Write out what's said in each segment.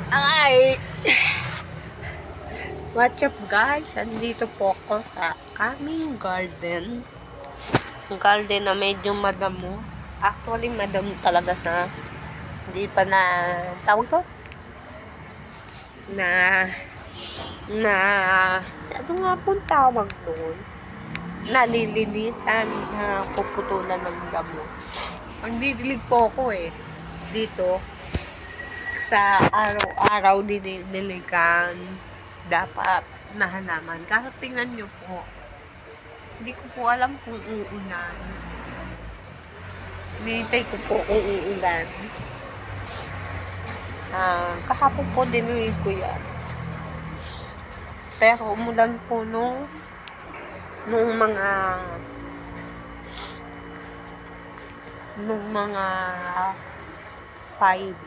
Ay! What's up guys? Andito po ako sa aming garden. Garden na medyo madamo. Actually, madamo talaga na. Hindi pa na, tawag ko? Ano nga pong tawag doon? Nalilinisan na puputulan ng damo. Ang didilig po ako dito. Sa araw-araw dinidiligan dapat na halaman. Kasi tingnan nyo po, hindi ko po alam kung uulan. Hinihintay ko po kung uulan. Kahapon po dinulig ko yan. Pero umulan po nung mga 5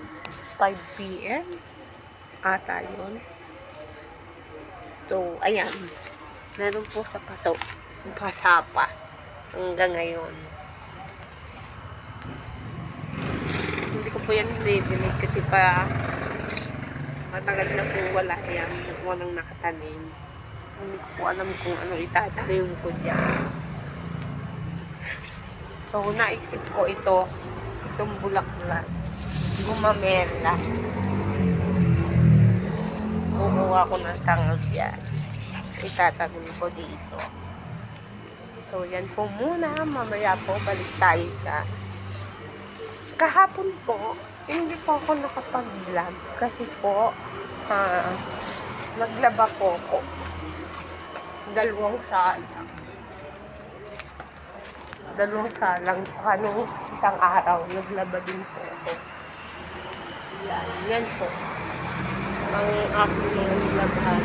p.m. ata yun. So, ayan. Meron po sa pasapa hanggang ngayon. Hindi ko po yan didinig kasi matagal na po wala yan. Walang nakatanim. Hindi ko po alam kung ano itatanim ko dyan. So, naisip ko itong bulaklak. Gumamela. Kukuha ko ng tangal yan. Itatanim ko dito. So, yan po muna. Mamaya po, balik tayo dyan. Kahapon po, hindi po ako nakapag-vlog. Kasi po, naglaba po ako. 2 salang. 2 salang. Saka nung isang araw, naglaba din po ako. Yan po. Ang aking mga nilabhan.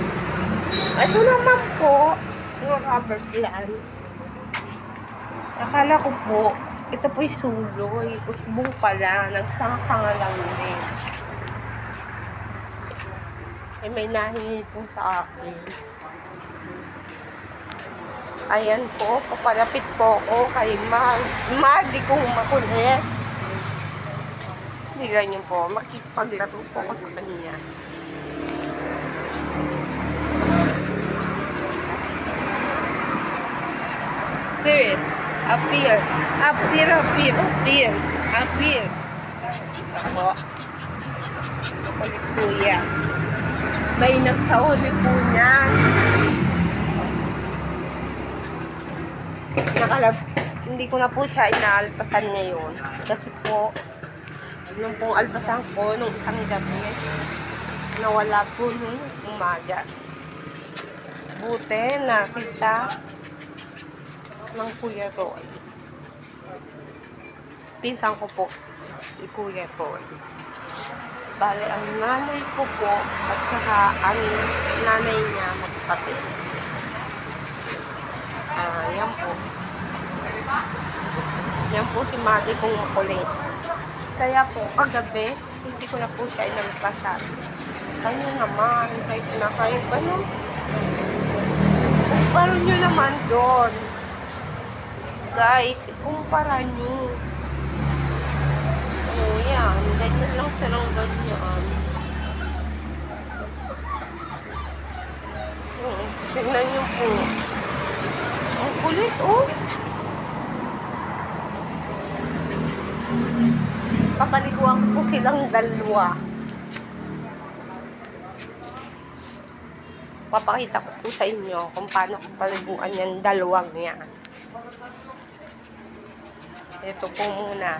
Ito naman po, yung rubber plant. Akala ko po, ito po'y suloy. Usbong pala. Nagsanga lang din. May nahingi po sa akin. Ayan po, papalapit po ako kay Madi kong makulit. Hindi ganyan po, makipaglaro po ako sa kanya. Spirit, appear. Ako. Ulit po yan. May nagsauli po niya. Hindi ko na po siya inaalpasan ngayon. Kasi po, nung pong alpasan ko, nung isang gabi, nawala po nung umaga. Buti, nakita ng Kuya Roy. Pinsan ko po, Kuya Roy. Bale, ang nanay ko po, at saka ang nanay niya magkapatid. Yan po. Yan po si Madi kong makulit. Kaya po, kagabi, hindi ko na po siya inalpasan. Kanya naman, kahit pinakain ba no? Kumpara nyo naman doon. Guys, kumpara nyo. Yan. Ganyan lang siya ng ganyan. Tignan nyo po. Ang kulit, Papaliguan ko silang 2. Papakita ko po sa inyo kung paano ko paliguan yan 2 yan. Ito po muna.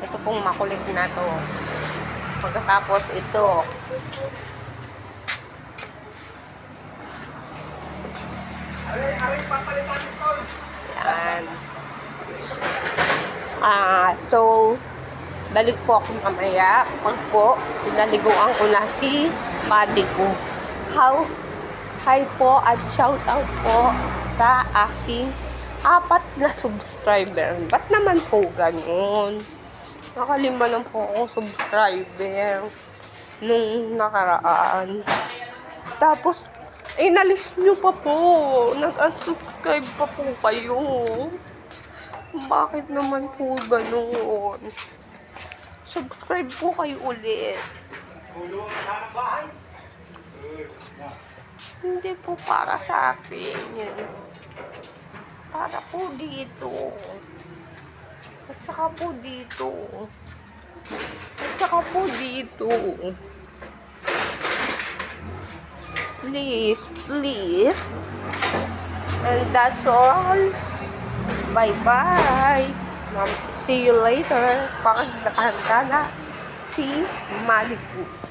Ito pong makulit na to. Pagkatapos ito. Yan. So, balik po ako mamaya. Pag po, pinaliguan ko na si Madi ko. Hi po at shout out po sa aking 4 na subscriber. Ba't naman po ganun? Nakalima lang po akong subscriber nung nakaraan. Tapos, inalis nyo pa po. Nag-unsubscribe pa po kayo. Bakit naman po ganun? Subscribe po kayo ulit. Gulong na sana ng bahay. Hindi po para sa akin. Yan. Para po dito. At saka po dito. At saka po dito. Please, please. And that's all. Bye-bye. See you later. Pag nakahanda na si Maliku.